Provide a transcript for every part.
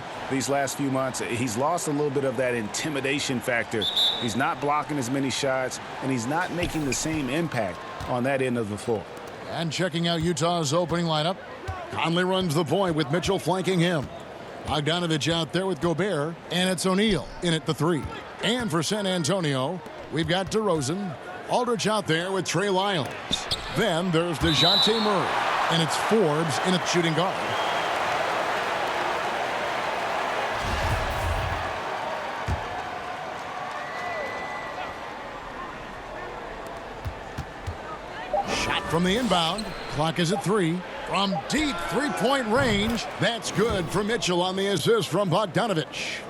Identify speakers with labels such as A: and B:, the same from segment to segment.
A: Defensively, these last few months, he's lost a little bit of that intimidation factor. He's not blocking as many shots, and he's not making the same impact on that end of the floor.
B: And checking out Utah's opening lineup, Conley runs the point with Mitchell flanking him. Bogdanovich out there with Gobert, and it's O'Neal in at the 3. And for San Antonio, we've got DeRozan, Aldridge out there with Trey Lyles. Then there's DeJounte Murray, and it's Forbes in at shooting guard. Shot from the inbound. Clock is at 3. From deep three-point range, that's good for Mitchell on the assist from Bogdanovich.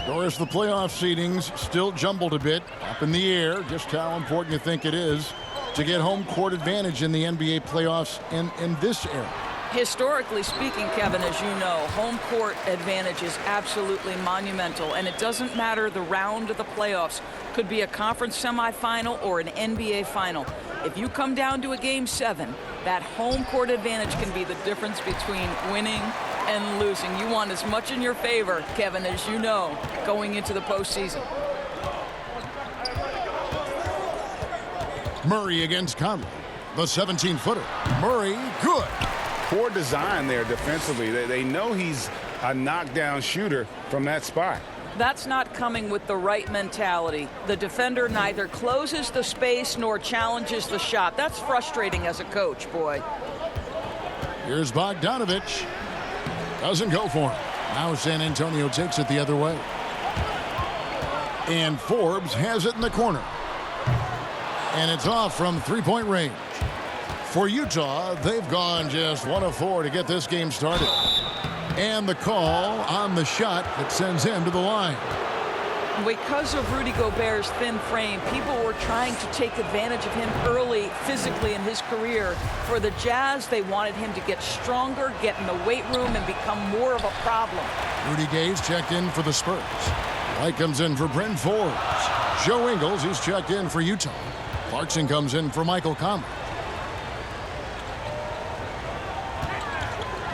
B: Doris, the playoff seedings still jumbled a bit up in the air. Just how important you think it is to get home court advantage in the NBA playoffs in this era?
C: Historically speaking, Kevin, as you know, home court advantage is absolutely monumental, and it doesn't matter the round of the playoffs. Could be a conference semifinal or an NBA final. If you come down to a Game 7, that home court advantage can be the difference between winning and losing. You want as much in your favor, Kevin, as you know, going into the postseason.
B: Murray against Conley. The 17-footer. Murray, good.
A: Poor design there defensively. They know he's a knockdown shooter from that spot.
C: That's not coming with the right mentality. The defender neither closes the space nor challenges the shot. That's frustrating as a coach, boy.
B: Here's Bogdanovich. Doesn't go for him. Now San Antonio takes it the other way. And Forbes has it in the corner. And it's off from three-point range. For Utah, they've gone just 1 of 4 to get this game started. And the call on the shot that sends him to the line.
C: Because of Rudy Gobert's thin frame, people were trying to take advantage of him early physically in his career. For the Jazz, they wanted him to get stronger, get in the weight room, and become more of a problem.
B: Rudy Gay's checked in for the Spurs. White comes in for Bryn Forbes. Joe Ingles, he's checked in for Utah. Clarkson comes in for Michael Conley.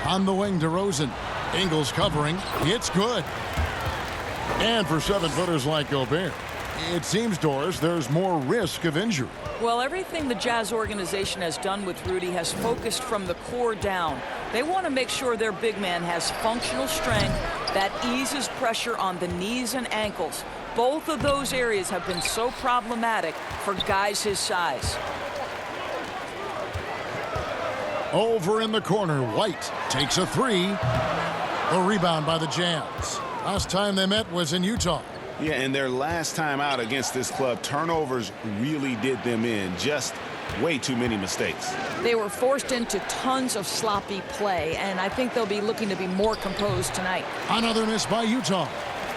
B: On the wing, DeRozan. Ingles covering. It's good. And for 7-footers like Gobert, it seems, Doris, there's more risk of injury.
C: Well, everything the Jazz organization has done with Rudy has focused from the core down. They want to make sure their big man has functional strength that eases pressure on the knees and ankles. Both of those areas have been so problematic for guys his size.
B: Over in the corner, White takes a 3. A rebound by the Jazz. Last time they met was in Utah.
A: Yeah, and their last time out against this club, turnovers really did them in. Just way too many mistakes.
C: They were forced into tons of sloppy play, and I think they'll be looking to be more composed tonight.
B: Another miss by Utah.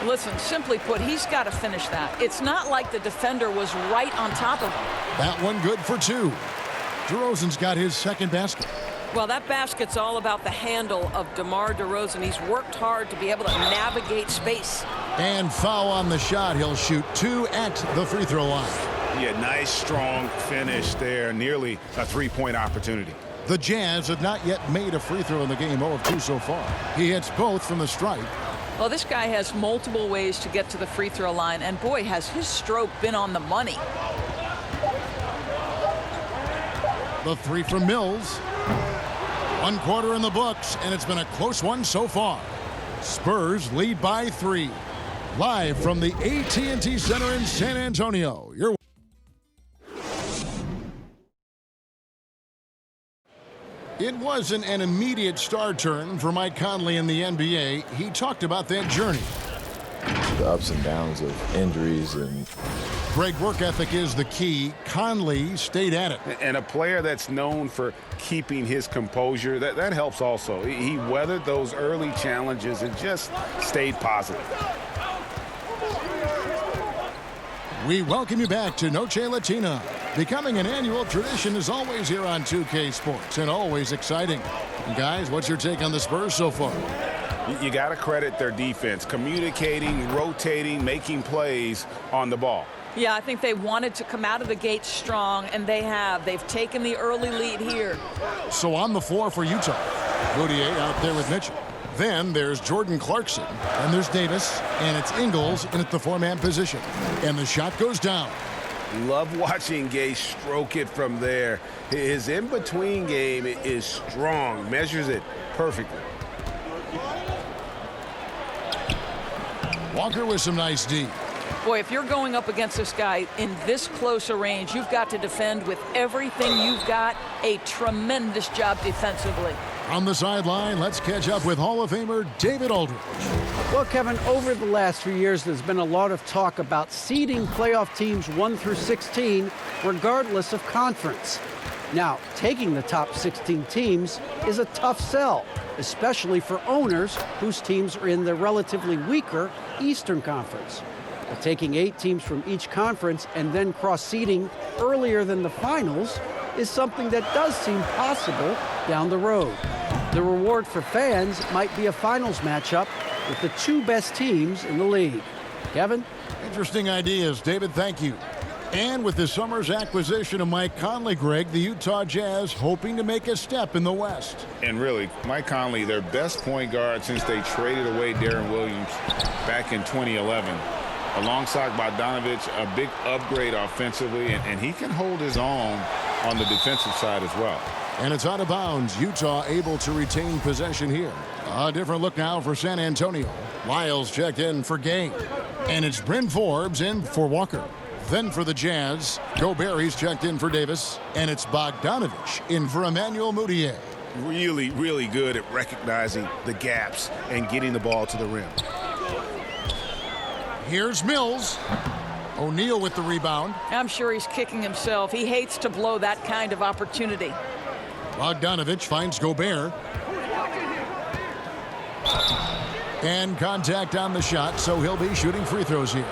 C: Listen, simply put, he's got to finish that. It's not like the defender was right on top of him.
B: That one good for 2. DeRozan's got his second basket.
C: Well, that basket's all about the handle of DeMar DeRozan. He's worked hard to be able to navigate space.
B: And foul on the shot. He'll shoot 2 at the free throw line.
A: Yeah, nice, strong finish there. Nearly a three-point opportunity.
B: The Jazz have not yet made a free throw in the game, 0 of 2 so far. He hits both from the stripe.
C: Well, this guy has multiple ways to get to the free throw line, and boy, has his stroke been on the money.
B: The 3 from Mills. 1 quarter in the books, and it's been a close one so far. Spurs lead by 3. Live from the AT&T Center in San Antonio. It wasn't an immediate star turn for Mike Conley in the NBA. He talked about that journey.
D: The ups and downs of injuries and
B: great work ethic is the key. Conley stayed at it.
A: And a player that's known for keeping his composure, that helps also. He weathered those early challenges and just stayed positive.
B: We welcome you back to Noche Latina. Becoming an annual tradition is always here on 2K Sports and always exciting. And guys, what's your take on the Spurs so far?
A: You got to credit their defense, communicating, rotating, making plays on the ball.
C: Yeah, I think they wanted to come out of the gate strong, and they have. They've taken the early lead here.
B: So on the floor for Utah. Gautier out there with Mitchell. Then there's Jordan Clarkson, and there's Davis, and it's Ingles in at the four-man position. And the shot goes down.
A: Love watching Gay stroke it from there. His in-between game is strong, measures it perfectly.
B: Walker with some nice D.
C: Boy, if you're going up against this guy in this close a range, you've got to defend with everything you've got. A tremendous job defensively.
B: On the sideline, let's catch up with Hall of Famer David Aldridge.
E: Well, Kevin, over the last few years, there's been a lot of talk about seeding playoff teams 1 through 16, regardless of conference. Now, taking the top 16 teams is a tough sell, especially for owners whose teams are in the relatively weaker Eastern Conference. But taking 8 teams from each conference and then cross-seeding earlier than the finals is something that does seem possible down the road. The reward for fans might be a finals matchup with the 2 best teams in the league. Kevin?
B: Interesting ideas, David. Thank you. And with the summer's acquisition of Mike Conley, Greg, the Utah Jazz hoping to make a step in the West.
A: And really, Mike Conley, their best point guard since they traded away Darren Williams back in 2011. Alongside Bogdanovich, a big upgrade offensively, and he can hold his own on the defensive side as well.
B: And it's out of bounds. Utah able to retain possession here. A different look now for San Antonio. Lyles checked in for Gay. And it's Bryn Forbes in for Walker. Then for the Jazz, Gobert, he's checked in for Davis. And it's Bogdanovich in for Emmanuel Mudiay.
A: Really, really good at recognizing the gaps and getting the ball to the rim.
B: Here's Mills. O'Neal with the rebound.
C: I'm sure he's kicking himself. He hates to blow that kind of opportunity.
B: Bogdanovich finds Gobert. And contact on the shot, so he'll be shooting free throws here.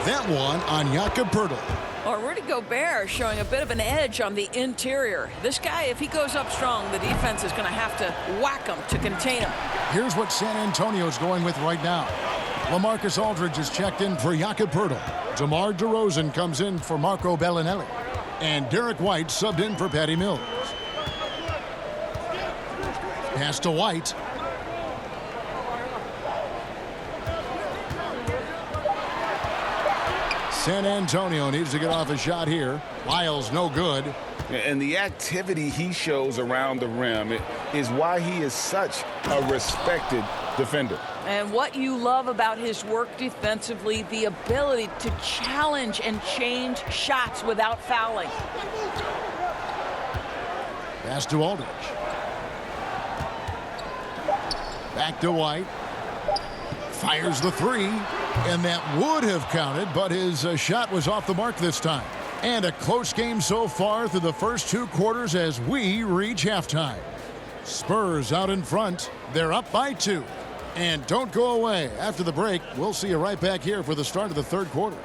B: That one on Jakob Poeltl.
C: Or Rudy Gobert showing a bit of an edge on the interior. This guy, if he goes up strong, the defense is going to have to whack him to contain him.
B: Here's what San Antonio's going with right now. LaMarcus Aldridge is checked in for Jakob Poeltl. DeMar DeRozan comes in for Marco Bellinelli. And Derek White subbed in for Patty Mills. Pass to White. San Antonio needs to get off a shot here. Lyles no good.
A: And the activity he shows around the rim is why he is such a respected defender.
C: And what you love about his work defensively, the ability to challenge and change shots without fouling.
B: Pass to Aldridge. Back to White. Fires the three. And that would have counted, but his shot was off the mark this time. And a close game so far through the first 2 quarters as we reach halftime. Spurs out in front. They're up by 2. And don't go away. After the break, we'll see you right back here for the start of the 3rd quarter.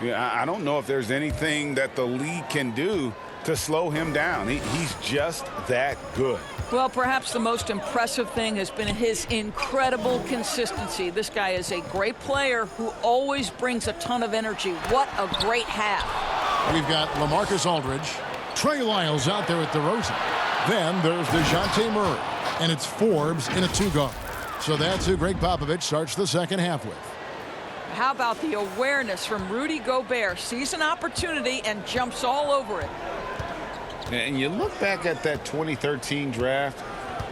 A: Yeah, I don't know if there's anything that the league can do to slow him down. He's just that good.
C: Well, perhaps the most impressive thing has been his incredible consistency. This guy is a great player who always brings a ton of energy. What a great half.
B: We've got LaMarcus Aldridge, Trey Lyles out there at DeRozan. Then there's DeJounte Murray, and it's Forbes in a 2-guard. So that's who Greg Popovich starts the second half with.
C: How about the awareness from Rudy Gobert? Sees an opportunity and jumps all over it.
A: And you look back at that 2013 draft,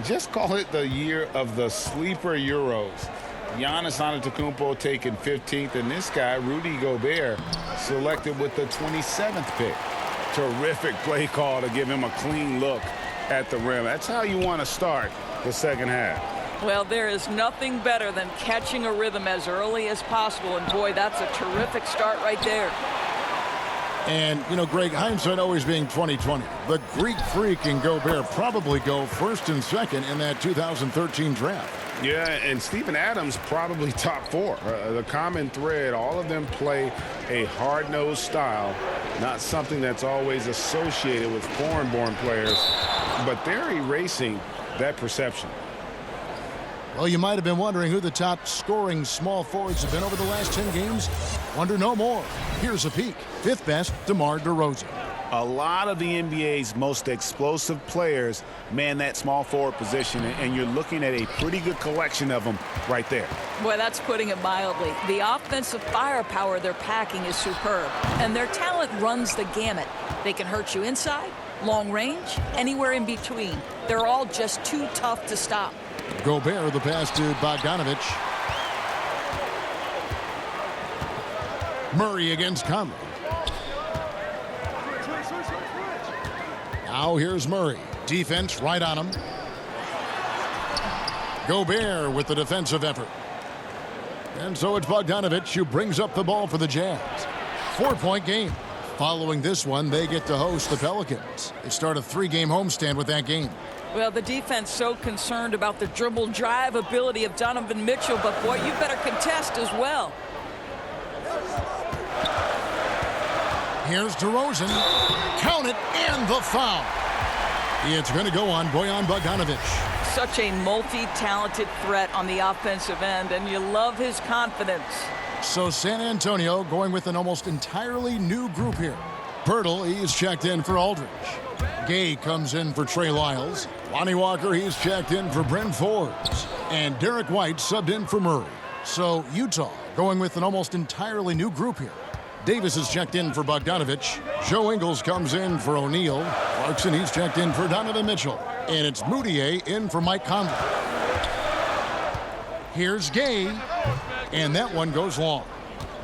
A: just call it the year of the sleeper Euros. Giannis Antetokounmpo taken 15th, and this guy, Rudy Gobert, selected with the 27th pick. Terrific play call to give him a clean look at the rim. That's how you want to start the second half.
C: Well, there is nothing better than catching a rhythm as early as possible, and boy, that's a terrific start right there.
B: And, you know, Greg, hindsight always being 20/20. The Greek Freak and Gobert probably go first and second in that 2013 draft.
A: Yeah, and Steven Adams probably top 4. The common thread, all of them play a hard-nosed style, not something that's always associated with foreign-born players, but they're erasing that perception.
B: Well, you might have been wondering who the top scoring small forwards have been over the last 10 games. Wonder no more. Here's a peek. 5th best, DeMar DeRozan.
A: A lot of the NBA's most explosive players man that small forward position, and you're looking at a pretty good collection of them right there.
C: Boy, that's putting it mildly. The offensive firepower they're packing is superb, and their talent runs the gamut. They can hurt you inside, long range, anywhere in between. They're all just too tough to stop.
B: Gobert, the pass to Bogdanovich. Murray against Conley. Now here's Murray. Defense right on him. Gobert with the defensive effort. And so it's Bogdanovich who brings up the ball for the Jazz. 4-point game. Following this one, they get to host the Pelicans. They start a 3-game homestand with that game.
C: Well, the defense so concerned about the dribble drive ability of Donovan Mitchell, but boy, you better contest as well.
B: Here's DeRozan. Count it, and the foul. It's going to go on Bojan Bogdanovich.
C: Such a multi-talented threat on the offensive end, and you love his confidence.
B: So San Antonio going with an almost entirely new group here. Pirtle, he's checked in for Aldridge. Gay comes in for Trey Lyles. Lonnie Walker, he's checked in for Bryn Forbes. And Derek White subbed in for Murray. So Utah going with an almost entirely new group here. Davis is checked in for Bogdanovich. Joe Ingles comes in for O'Neal. Clarkson, he's checked in for Donovan Mitchell. And it's Moutier in for Mike Conley. Here's Gay. And that one goes long.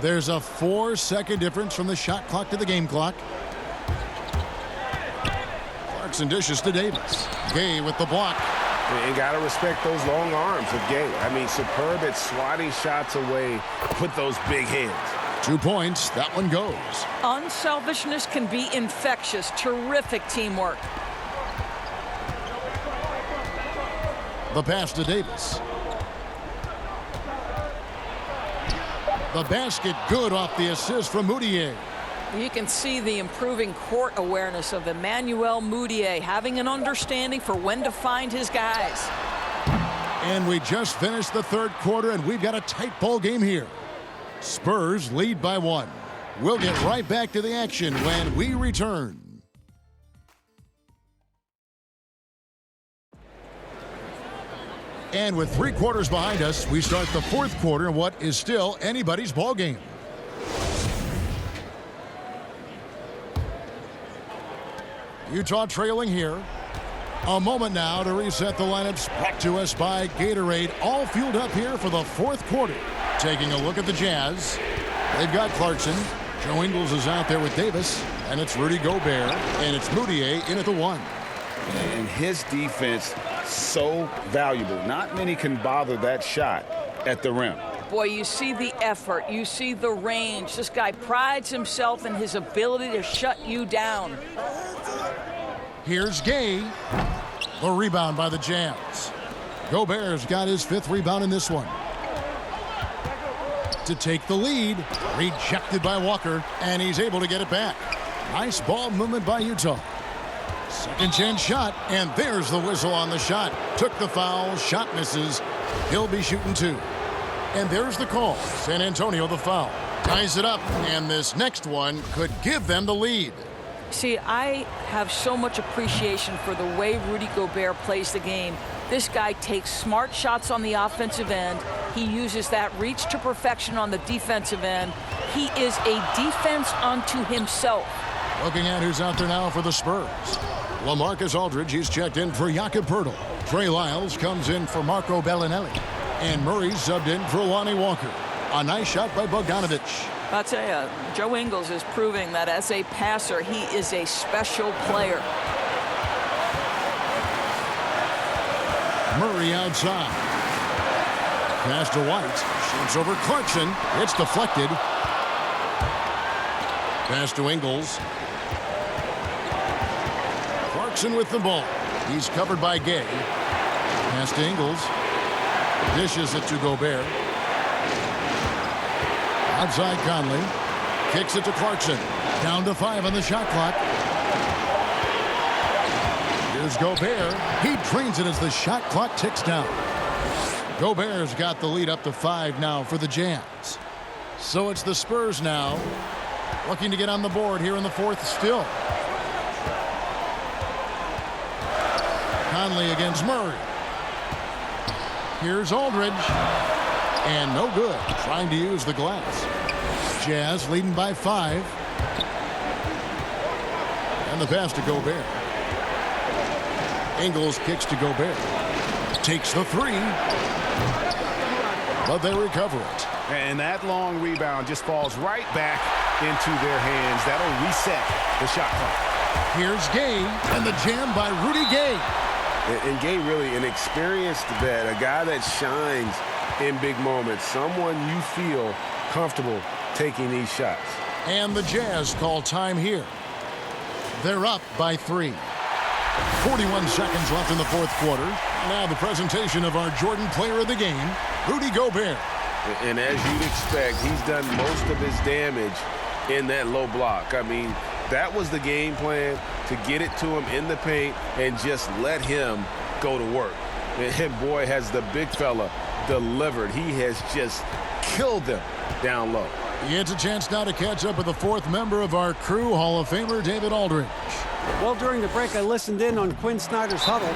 B: There's a 4-second difference from the shot clock to the game clock. Clarkson dishes to Davis. Gay with the block.
F: You got to respect those long arms of Gay. I mean, superb at swatting shots away with those big hands.
B: 2 points. That one goes.
C: Unselfishness can be infectious. Terrific teamwork.
B: The pass to Davis. The basket good off the assist from Moutier.
C: You can see the improving court awareness of Emmanuel Moutier, having an understanding for when to find his guys.
B: And we just finished the third quarter, and we've got a tight ball game here. Spurs lead by 1. We'll get right back to the action when we return. And with 3 quarters behind us, we start the fourth quarter in what is still anybody's ball game. Utah trailing here. A moment now to reset the lineups, brought to us by Gatorade, all fueled up here for the fourth quarter. Taking a look at the Jazz. They've got Clarkson. Joe Ingles is out there with Davis. And it's Rudy Gobert. And it's Moutier in at the 1.
A: And his defense, so valuable. Not many can bother that shot at the rim.
C: Boy, you see the effort. You see the range. This guy prides himself in his ability to shut you down.
B: Here's Gay. The rebound by the Jazz. Gobert's got his 5th rebound in this one. To take the lead. Rejected by Walker, and he's able to get it back. Nice ball movement by Utah. Second chance shot, and there's the whistle on the shot. Took the foul, shot misses. He'll be shooting 2. And there's the call. San Antonio the foul. Ties it up, and this next one could give them the lead.
C: See, I have so much appreciation for the way Rudy Gobert plays the game. This guy takes smart shots on the offensive end. He uses that reach to perfection on the defensive end. He is a defense unto himself.
B: Looking at who's out there now for the Spurs. LaMarcus Aldridge, he's checked in for Jakob Poeltl. Trey Lyles comes in for Marco Bellinelli. And Murray subbed in for Lonnie Walker. A nice shot by Bogdanovich.
C: I'll tell you, Joe Ingles is proving that as a passer, he is a special player.
B: Murray outside. Pass to White. Shoots over Clarkson. It's deflected. Pass to Ingles. Clarkson with the ball. He's covered by Gay. Pass to Ingles. Dishes it to Gobert. Outside Conley. Kicks it to Clarkson. Down to 5 on the shot clock. Here's Gobert. He drains it as the shot clock ticks down. Gobert's got the lead up to 5 now for the Jazz. So it's the Spurs now looking to get on the board here in the fourth still. Conley against Murray. Here's Aldridge. And no good. Trying to use the glass. Jazz leading by 5. And the pass to Gobert. Ingles kicks to Gobert. Takes the 3. But they recover it.
F: And that long rebound just falls right back into their hands. That'll reset the shot clock.
B: Here's Gay, and the jam by Rudy Gay.
F: And Gay really an experienced vet, a guy that shines in big moments, someone you feel comfortable taking these shots.
B: And the Jazz call time here. They're up by 3. 41 seconds left in the fourth quarter. Now the presentation of our Jordan player of the game, Rudy Gobert.
F: And as you'd expect, he's done most of his damage in that low block. I mean, that was the game plan, to get it to him in the paint and just let him go to work. And boy, has the big fella delivered. He has just killed them down low.
B: He gets a chance now to catch up with the fourth member of our crew, Hall of Famer David Aldridge.
E: Well, during the break, I listened in on Quinn Snyder's huddle.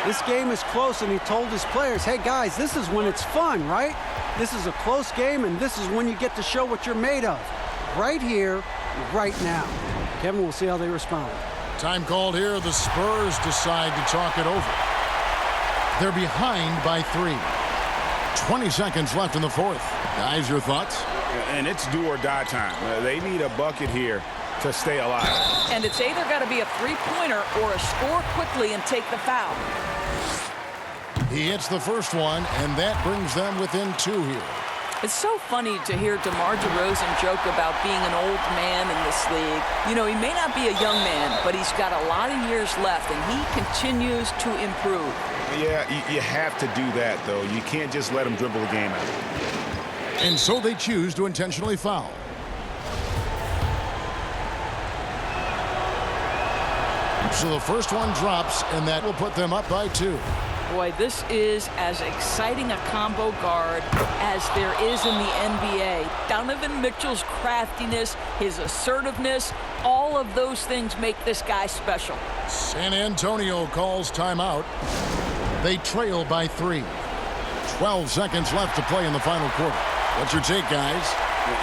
E: This game is close, and he told his players, hey, guys, this is when it's fun, right? This is a close game, and this is when you get to show what you're made of. Right here, right now. Kevin, we'll see how they respond.
B: Time called here. The Spurs decide to talk it over. They're behind by 3. 20 seconds left in the fourth. Guys, your thoughts?
F: And it's do or die time. They need a bucket here to stay alive.
C: And it's either got to be a three-pointer or a score quickly and take the foul.
B: He hits the first one, and that brings them within 2 here.
C: It's so funny to hear DeMar DeRozan joke about being an old man in this league. You know, he may not be a young man, but he's got a lot of years left, and he continues to improve.
F: Yeah, you have to do that, though. You can't just let him dribble the game out.
B: And so they choose to intentionally foul. So the first one drops, and that will put them up by 2.
C: Boy, this is as exciting a combo guard as there is in the NBA. Donovan Mitchell's craftiness, his assertiveness, all of those things make this guy special.
B: San Antonio calls timeout. They trail by 3. 12 seconds left to play in the final quarter. What's your take, guys?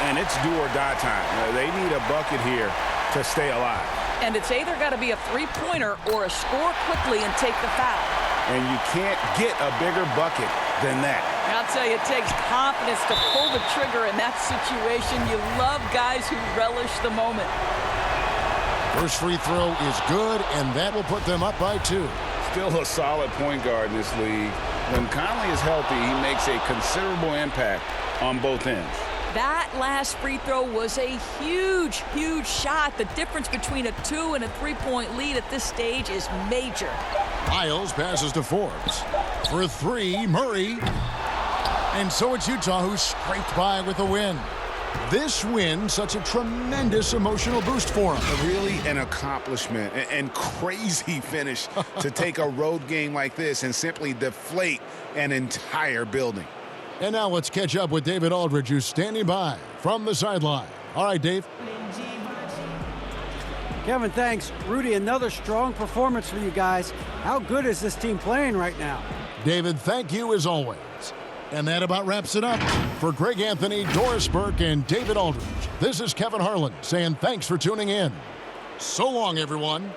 F: And it's do or die time. They need a bucket here to stay alive.
C: And it's either got to be a three-pointer or a score quickly and take the foul.
F: And you can't get a bigger bucket than that.
C: I'll tell you, it takes confidence to pull the trigger in that situation. You love guys who relish the moment.
B: First free throw is good, and that will put them up by 2.
A: Still a solid point guard in this league. When Conley is healthy, he makes a considerable impact on both ends.
C: That last free throw was a huge, huge shot. The difference between a 2 and a 3-point lead at this stage is major.
B: Miles passes to Forbes. For 3, Murray. And so it's Utah who scraped by with a win. This win, such a tremendous emotional boost for them.
A: Really an accomplishment and crazy finish to take a road game like this and simply deflate an entire building.
B: And now let's catch up with David Aldridge, who's standing by from the sideline. All right, Dave.
E: Kevin, thanks. Rudy, another strong performance for you guys. How good is this team playing right now?
B: David, thank you as always. And that about wraps it up. For Greg Anthony, Doris Burke, and David Aldridge, this is Kevin Harlan saying thanks for tuning in. So long, everyone.